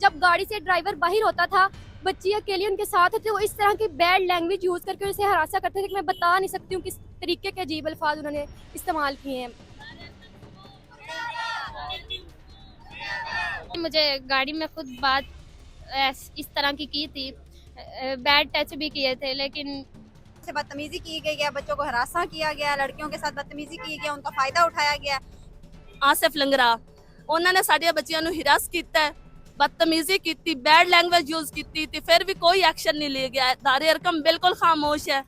जब गाड़ी से ड्राइवर बाहर होता था, बच्ची अकेली उनके साथ होती, वो इस तरह की बैड लैंग्वेज यूज करके उसे हरासा करते थे कि मैं बता नहीं सकती हूँ किस तरीके के अजीब अल्फाज उन्होंने इस्तेमाल किए हैं। मुझे गाड़ी में खुद बात इस तरह की थी, बैड टच भी किए थे, लेकिन से बदतमीजी की गई है, बच्चों को हरासा किया गया, लड़कियों के साथ बदतमीजी की गई, उनका फायदा उठाया गया। ਆਸਿਫ ਲੰਗਰਾ ਉਹਨਾਂ ਨੇ ਸਾਡੇ ਬੱਚਿਆਂ ਨੂੰ ਹਿਰਾਸ ਕੀਤਾ ਹੈ, ਬਦਤਮੀਜ਼ੀ ਕੀਤੀ, ਬੈਡ ਲੈਂਗੁਏਜ ਯੂਜ਼ ਕੀਤੀ ਤੇ ਫਿਰ ਵੀ ਕੋਈ ਐਕਸ਼ਨ ਨਹੀਂ ਲਿਆ ਗਿਆ। ਦਾਰੇ ਅਰਕਮ ਬਿਲਕੁਲ ਖਾਮੋਸ਼ ਹੈ।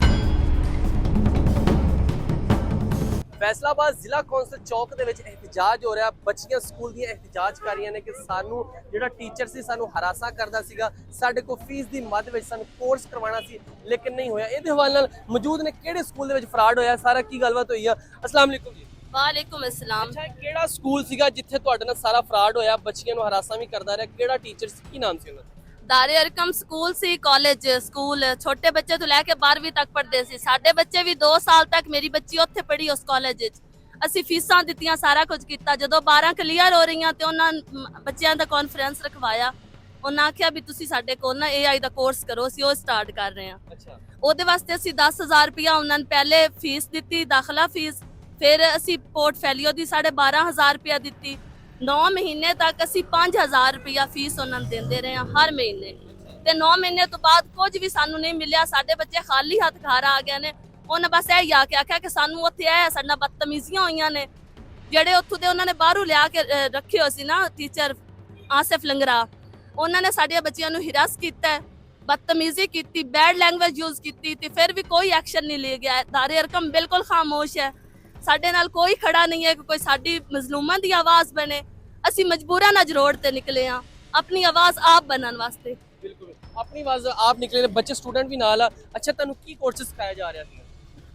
ਫੈਸਲਾਬਾਦ ਜ਼ਿਲ੍ਹਾ ਕੌਂਸਲ ਚੌਕ ਦੇ ਵਿੱਚ ਇਹਤਜਾਜ ਹੋ ਰਿਹਾ। ਬੱਚੀਆਂ ਸਕੂਲ ਦੀਆਂ ਇਹਤਜਾਜ ਕਰ ਰਹੀਆਂ ਨੇ ਕਿ ਸਾਨੂੰ ਜਿਹੜਾ ਟੀਚਰ ਸੀ ਸਾਨੂੰ ਹਰਾਸਾ ਕਰਦਾ ਸੀਗਾ, ਸਾਡੇ ਕੋਲ ਫੀਸ ਦੀ ਮੱਦ ਵਿੱਚ ਸਾਨੂੰ ਕੋਰਸ ਕਰਵਾਉਣਾ ਸੀ ਲੇਕਿਨ ਨਹੀਂ ਹੋਇਆ। ਇਹਦੇ ਹਵਾਲੇ ਨਾਲ ਮੌਜੂਦ ਨੇ ਕਿਹੜੇ ਸਕੂਲ ਦੇ ਵਿੱਚ ਫਰਾਡ ਹੋਇਆ, ਸਾਰਾ ਕੀ ਗੱਲਬਾਤ ਹੋਈ ਆ। ਅਸਲਾਮ ਵਾਲੇਕੁਮ ਜੀ। ਵਾਲੇਕੁਮ ਅਸਲਾਮ। ਅੱਛਾ, ਕਿਹੜਾ ਸਕੂਲ ਸੀਗਾ ਜਿੱਥੇ ਤੁਹਾਡੇ ਨਾਲ ਸਾਰਾ ਫਰਾਡ ਹੋਇਆ, ਬੱਚੀਆਂ ਨੂੰ ਹਰਾਸਾ ਵੀ ਕਰਦਾ ਰਿਹਾ, ਕਿਹੜਾ ਟੀਚਰ ਸੀ, ਕੀ ਨਾਮ ਸੀ ਉਹਨਾਂ ਦਾ? ਦਾਰੇ ਅਰਕਮ ਸਕੂਲ ਸੀ, ਕਾਲਜ ਸਕੂਲ, ਛੋਟੇ ਬੱਚੇ ਤੋਂ ਲੈ ਕੇ 12ਵੀਂ ਤੱਕ ਪੜ੍ਹਦੇ ਸੀ। ਸਾਡੇ ਬੱਚੇ ਵੀ 2 ਸਾਲ ਤੱਕ, ਮੇਰੀ ਬੱਚੀ ਉੱਥੇ ਪੜ੍ਹੀ ਉਸ ਕਾਲਜ ਵਿੱਚ। ਅਸੀਂ ਫੀਸਾਂ ਦਿੱਤੀਆਂ, ਸਾਰਾ ਕੁਝ ਕੀਤਾ। ਜਦੋਂ 12 ਕਲੀਅਰ ਹੋ ਰਹੀਆਂ ਤੇ ਉਹਨਾਂ ਬੱਚਿਆਂ ਦਾ ਕਾਨਫਰੰਸ ਰਖਵਾਇਆ। ਉਹਨਾਂ ਆਖਿਆ ਵੀ ਤੁਸੀਂ ਸਾਡੇ ਕੋਲ ਨਾ AI ਦਾ ਕੋਰਸ ਕਰੋ, ਅਸੀਂ ਉਹ ਸਟਾਰਟ ਕਰ ਰਹੇ ਹਾਂ। ਅੱਛਾ, ਉਹਦੇ ਵਾਸਤੇ ਅਸੀਂ 10,000 ਰੁਪਇਆ ਉਹਨਾਂ ਨੂੰ ਪਹਿਲੇ ਫੀਸ ਦਿੱਤੀ, ਦਾਖਲਾ ਫੀਸ। ਫਿਰ ਅਸੀਂ ਪੋਰਟਫੋਲੀਓ ਦੀ 12,500 ਰੁਪਇਆ ਦਿੱਤੀ। 9 ਮਹੀਨੇ ਤੱਕ ਅਸੀਂ 5,000 ਰੁਪਇਆ ਫੀਸ ਉਹਨਾਂ ਨੂੰ ਦਿੰਦੇ ਰਹੇ ਹਾਂ ਹਰ ਮਹੀਨੇ। ਤੇ 9 ਮਹੀਨੇ ਤੋਂ ਬਾਅਦ ਕੁਝ ਵੀ ਸਾਨੂੰ ਨਹੀਂ ਮਿਲਿਆ। ਸਾਡੇ ਬੱਚੇ ਖਾਲੀ ਹੱਥ ਘਰ ਆ ਗਏ ਨੇ। ਉਹਨਾਂ ਬਸ ਇਹ ਆ ਕੇ ਆਖਿਆ ਕਿ ਸਾਨੂੰ ਉੱਥੇ ਆਇਆ ਸਾਡੇ ਨਾਲ ਬਦਤਮੀਜ਼ੀਆਂ ਹੋਈਆਂ ਨੇ। ਜਿਹੜੇ ਉੱਥੋਂ ਦੇ ਉਹਨਾਂ ਨੇ ਬਾਹਰੋਂ ਲਿਆ ਕੇ ਰੱਖੇ ਹੋ ਸੀ ਨਾ ਟੀਚਰ ਆਸਿਫ ਲੰਗਰਾ, ਉਹਨਾਂ ਨੇ ਸਾਡੇ ਬੱਚਿਆਂ ਨੂੰ ਹਿਰਾਸ ਕੀਤਾ, ਬਦਤਮੀਜ਼ੀ ਕੀਤੀ, ਬੈਡ ਲੈਂਗੁਏਜ ਯੂਜ਼ ਕੀਤੀ ਤੇ ਫਿਰ ਵੀ ਕੋਈ ਐਕਸ਼ਨ ਨਹੀਂ ਲਿਆ ਗਿਆ। ਦਾਰੇ ਅਰਕਮ ਬਿਲਕੁਲ ਖਾਮੋਸ਼ ਹੈ। ਸਾਡੇ ਨਾਲ ਕੋਈ ਖੜਾ ਨਹੀਂ ਹੈ ਕਿ ਕੋਈ ਸਾਡੀ ਮਜ਼ਲੂਮਾਂ ਦੀ ਆਵਾਜ਼ ਬਣੇ। ਅਸੀਂ ਮਜਬੂਰਨ ਅੱਜ ਰੋਡ ਤੇ ਨਿਕਲੇ ਹਾਂ ਆਪਣੀ ਆਵਾਜ਼ ਆਪ ਬਣਨ ਵਾਸਤੇ। ਬਿਲਕੁਲ ਆਪਣੀ ਆਵਾਜ਼ ਆਪ ਨਿਕਲੇ ਨੇ, ਬੱਚੇ ਸਟੂडेंट ਵੀ ਨਾਲ ਆ। ਅੱਛਾ, ਤੁਹਾਨੂੰ ਕੀ ਕੋਰਸ ਸਿਖਾਇਆ ਜਾ ਰਿਹਾ ਸੀ?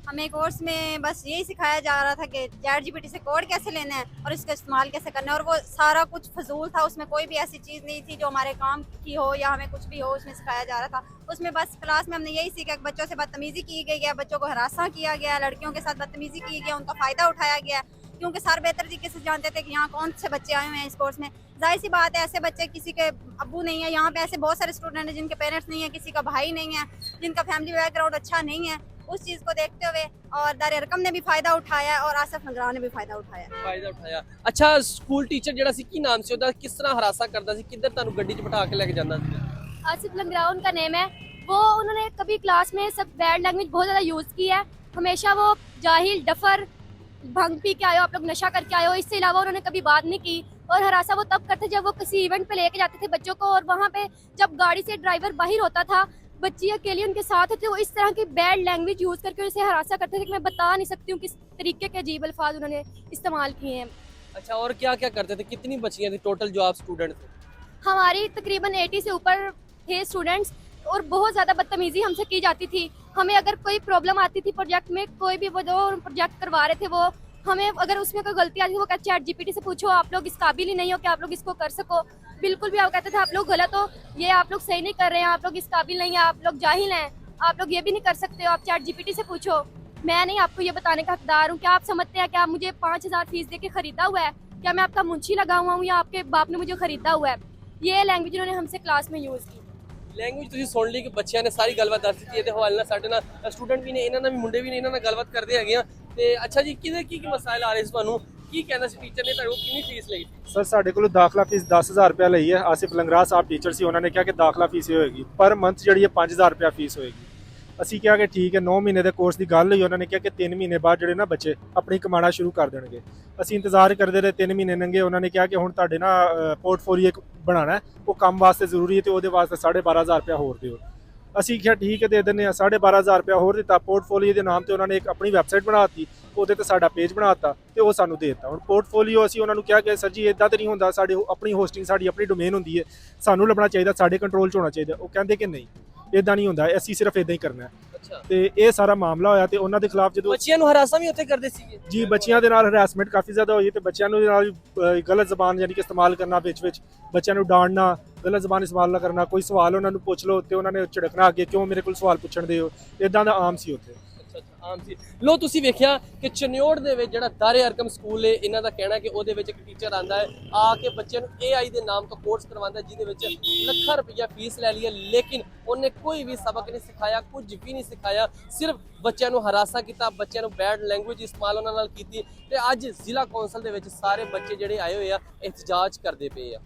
हमें कोर्स में बस यही सिखाया जा रहा था कि ChatGPT से कोड कैसे लेना है और इसका इस्तेमाल कैसे करना है, और वो सारा कुछ फजूल था। उसमें कोई भी ऐसी चीज़ नहीं थी जो हमारे काम की हो या हमें कुछ भी हो, उसमें सिखाया जा रहा था। उसमें बस क्लास में हमने यही सीखा कि बच्चों से बदतमीजी की गई है, बच्चों को हरासा किया गया, लड़कियों के साथ बदतमीजी की गई, उनका फ़ायदा उठाया गया। क्योंकि सर बेहतर तरीके से जानते थे कि यहाँ कौन से बच्चे आए हुए हैं इस कोर्स में। जाहिर सी बात है, ऐसे बच्चे किसी के अब्बू नहीं है, यहाँ पे ऐसे बहुत सारे स्टूडेंट हैं जिनके पेरेंट्स नहीं है, किसी का भाई नहीं है, जिनका फैमिली बैकग्राउंड अच्छा नहीं है। उस चीज़ को देखते हुए और दारे अरकम ने भी फ़ायदा उठाया और आसिफ लंगरा ने भी फ़ायदा उठाया। ਫਾਇਦਾ ਉਠਾਇਆ। ਅੱਛਾ, ਸਕੂਲ ਟੀਚਰ ਜਿਹੜਾ ਸੀ ਕੀ ਨਾਮ ਸੀ ਉਹਦਾ, ਕਿਸ ਤਰ੍ਹਾਂ ਹਰਾਸਾ ਕਰਦਾ ਸੀ, ਕਿੱਧਰ ਤੁਹਾਨੂੰ ਗੱਡੀ 'ਚ ਬਿਠਾ ਕੇ ਲੈ ਕੇ ਜਾਂਦਾ ਸੀ? आसिफ लंगरा उनका नेम है। वो उन्होंने कभी क्लास में सब बैड लैंग्वेज बहुत ज़्यादा यूज़ की है। हमेशा वो जाहिल, डफर, भंग पी के आए हो, आप लोग नशा करके आए हो, इससे अलावा उन्होंने कभी बात नहीं की। और हरासा वो तब करते जब वो किसी इवेंट पे लेके जाते थे बच्चों को, और वहाँ पे जब गाड़ी से ड्राइवर बाहर होता था, बच्ची अकेली उनके साथ होती, वो इस तरह की बैड लैंग्वेज यूज़ करके उसे हरासा करते थे कि मैं बता नहीं सकती हूँ किस तरीके के अजीब अल्फाज उन्होंने इस्तेमाल किए हैं। अच्छा, और क्या क्या करते थे, कितनी बच्चियां थी टोटल जो आप स्टूडेंट थे? हमारी तकरीबन 80 से ऊपर थे स्टूडेंट्स, और बहुत ज़्यादा बदतमीज़ी हमसे की जाती थी। हमें अगर कोई प्रॉब्लम आती थी प्रोजेक्ट में, कोई भी वो जो प्रोजेक्ट करवा रहे थे वो हमें अगर उसमें कोई गलती आती थी, वो कहते ChatGPT से पूछो, आप लोग इस काबिल ही नहीं हो कि आप लोग इसको कर सको। बिल्कुल भी आप कहते थे आप लोग गलत हो, ये आप लोग सही नहीं कर रहे हैं, आप लोग इस काबिल नहीं है, आप लोग जाहिल हैं, आप लोग ये भी नहीं कर सकते हो, आप ChatGPT से पूछो। मैं नहीं आपको ये बताने का हकदार हूँ। क्या आप समझते हैं क्या मुझे 5,000 फीस दे के खरीदा हुआ है? क्या मैं आपका मुंशी लगा हुआ हूँ या आपके बाप ने मुझे खरीदा हुआ है? ये लैंग्वेज उन्होंने हमसे क्लास में यूज़ की। ਲੈਂਗੁਏਜ ਤੁਸੀਂ ਸੁਣ ਲਈ ਕਿ ਬੱਚਿਆਂ ਨੇ ਸਾਰੀ ਗੱਲਬਾਤ ਦੱਸ ਦਿੱਤੀ। ਇਹਦੇ ਹਵਾਲੇ ਨਾਲ ਸਾਡੇ ਨਾਲ ਸਟੂਡੈਂਟ ਵੀ ਨੇ, ਇਹਨਾਂ ਨਾਲ ਵੀ ਮੁੰਡੇ ਵੀ ਨੇ, ਇਹਨਾਂ ਨਾਲ ਗੱਲਬਾਤ ਕਰਦੇ ਹੈਗੇ ਆ। ਤੇ ਅੱਛਾ ਜੀ, ਕਿਹਦੇ ਕੀ ਮਸਾਇਲ ਆ ਰਹੇ ਸੀ ਤੁਹਾਨੂੰ, ਕੀ ਕਹਿੰਦਾ ਸੀ ਟੀਚਰ ਨੇ, ਤੁਹਾਡੇ ਕੋਲ ਕਿੰਨੀ ਫੀਸ ਲਈ? ਸਰ ਸਾਡੇ ਕੋਲੋਂ ਦਾਖਲਾ ਫੀਸ 10,000 ਰੁਪਇਆ ਲਈ ਹੈ। ਆਸਿਫ ਲੰਗਰਾ ਸਾਹਿਬ ਟੀਚਰ ਸੀ, ਉਹਨਾਂ ਨੇ ਕਿਹਾ ਕਿ ਦਾਖਲਾ ਫੀਸ ਇਹ ਹੋਏਗੀ, ਪਰ ਮੰਥ ਜਿਹੜੀ ਹੈ 5,000 ਰੁਪਇਆ ਫੀਸ ਹੋਏਗੀ। ਅਸੀਂ ਕਿਹਾ ਕਿ ਠੀਕ ਹੈ। 9 ਮਹੀਨੇ ਦੇ ਕੋਰਸ ਦੀ ਗੱਲ ਹੋਈ, ਉਹਨਾਂ ਨੇ ਕਿਹਾ ਕਿ 3 ਮਹੀਨੇ ਬਾਅਦ ਜਿਹੜੇ ਨਾ ਬੱਚੇ ਆਪਣੀ ਕਮਾਣਾ ਸ਼ੁਰੂ ਕਰ ਦੇਣਗੇ। ਅਸੀਂ ਇੰਤਜ਼ਾਰ ਕਰਦੇ ਰਹੇ, 3 ਮਹੀਨੇ ਲੰਘੇ। ਉਹਨਾਂ ਨੇ ਕਿਹਾ ਕਿ ਹੁਣ ਤੁਹਾਡੇ ਨਾ ਪੋਰਟਫੋਲੀਓ ਬਣਾਉਣਾ, ਉਹ ਕੰਮ ਵਾਸਤੇ ਜ਼ਰੂਰੀ ਹੈ ਤੇ ਉਹਦੇ ਵਾਸਤੇ 12,500 ਰੁਪਇਆ ਹੋਰ ਦਿਓ। ਅਸੀਂ ਕਿਹਾ ਠੀਕ ਹੈ, ਦੇ ਦਿੰਦੇ ਹਾਂ। 12,500 ਰੁਪਇਆ ਹੋਰ ਦਿੱਤਾ। ਪੋਰਟਫੋਲੀਓ ਦੇ ਨਾਮ ਤੇ ਉਹਨਾਂ ਨੇ ਇੱਕ ਆਪਣੀ ਵੈਬਸਾਈਟ ਬਣਾ ਦਿੱਤੀ, ਉਹਦੇ ਤੇ ਸਾਡਾ ਪੇਜ ਬਣਾ ਦਿੱਤਾ ਤੇ ਉਹ ਸਾਨੂੰ ਦੇ ਦਿੱਤਾ। ਹੁਣ ਪੋਰਟਫੋਲੀਓ ਅਸੀਂ ਉਹਨਾਂ ਨੂੰ ਕਿਹਾ ਕਿ ਸਰ ਜੀ ਇਦਾਂ ਤਾਂ ਨਹੀਂ ਹੁੰਦਾ, ਸਾਡੀ ਆਪਣੀ ਹੋਸਟਿੰਗ, ਸਾਡੀ ਆਪਣੀ ਡੋਮੇਨ ਹੁੰਦੀ ਹੈ, ਸਾਨੂੰ ਲੱਭਣਾ ਚਾਹੀਦਾ, ਸਾਡੇ ਕੰਟਰੋਲ 'ਚ ਹੋਣਾ ਚਾਹੀਦਾ। ਉਹ ਕਹਿੰਦੇ ਕਿ ਨਹੀਂ, ਇਦਾਂ ਨਹੀਂ ਹੁੰਦਾ, ਅਸੀਂ ਸਿਰਫ ਇਦਾਂ ਹੀ ਕਰਨਾ ਹੈ। ਅੱਛਾ, ਤੇ ਇਹ ਸਾਰਾ ਮਾਮਲਾ ਹੋਇਆ ਤੇ ਉਹਨਾਂ ਦੇ ਖਿਲਾਫ ਜਦੋਂ ਬੱਚਿਆਂ ਨੂੰ ਹਰਾਸਾ ਵੀ ਉੱਥੇ ਕਰਦੇ ਸੀਗੇ? ਜੀ ਬੱਚਿਆਂ ਦੇ ਨਾਲ ਹਰੈਸਮੈਂਟ ਕਾਫੀ ਜ਼ਿਆਦਾ ਹੋਈ ਤੇ ਬੱਚਿਆਂ ਨੂੰ ਨਾਲ ਗਲਤ ਜ਼ਬਾਨ ਯਾਨੀ ਕਿ ਇਸਤੇਮਾਲ ਕਰਨਾ, ਵਿੱਚ ਬੱਚਿਆਂ ਨੂੰ ਡਾਂਟਣਾ, ਗਲਤ ਜ਼ਬਾਨ ਇਸਤੇਮਾਲ ਨਾ ਕਰਨਾ। ਕੋਈ ਸਵਾਲ ਉਹਨਾਂ ਨੂੰ ਪੁੱਛ ਲਓ ਤੇ ਉਹਨਾਂ ਨੇ ਝਿੜਕਣਾ, ਅੱਗੇ ਕਿਉਂ ਮੇਰੇ ਕੋਲ ਸਵਾਲ ਪੁੱਛਣ ਦੇ ਹੋ, ਇਦਾਂ ਦਾ ਆਮ ਸੀ ਉੱਥੇ। ਅੱਛਾ ਆਮ ਸੀ। ਲੋ ਤੁਸੀਂ ਵੇਖਿਆ ਕਿ ਚਨਿਓੜ ਦੇ ਵਿੱਚ ਜਿਹੜਾ ਦਾਰੇ ਅਰਕਮ ਸਕੂਲ ਹੈ, ਇਹਨਾਂ ਦਾ ਕਹਿਣਾ ਕਿ ਉਹਦੇ ਵਿੱਚ ਇੱਕ ਟੀਚਰ ਆਂਦਾ ਹੈ, ਆ ਕੇ ਬੱਚਿਆਂ ਨੂੰ AI ਦੇ ਨਾਮ ਤੋਂ ਕੋਰਸ ਕਰਵਾਉਂਦਾ, ਜਿਹਦੇ ਵਿੱਚ ਲੱਖਾਂ ਰੁਪਈਆ ਫੀਸ ਲੈ ਲਈ ਹੈ, ਲੇਕਿਨ ਉਹਨੇ ਕੋਈ ਵੀ ਸਬਕ ਨਹੀਂ ਸਿਖਾਇਆ, ਕੁਝ ਵੀ ਨਹੀਂ ਸਿਖਾਇਆ, ਸਿਰਫ ਬੱਚਿਆਂ ਨੂੰ ਹਰਾਸਾ ਕੀਤਾ, ਬੱਚਿਆਂ ਨੂੰ ਬੈਡ ਲੈਂਗੁਏਜ ਇਸਤੇਮਾਲ ਉਹਨਾਂ ਨਾਲ ਕੀਤੀ। ਤੇ ਅੱਜ ਜ਼ਿਲ੍ਹਾ ਕੌਂਸਲ ਦੇ ਵਿੱਚ ਸਾਰੇ ਬੱਚੇ ਜਿਹੜੇ ਆਏ ਹੋਏ ਆ, ਇhtਜਾਜ ਕਰਦੇ ਪਏ ਆ।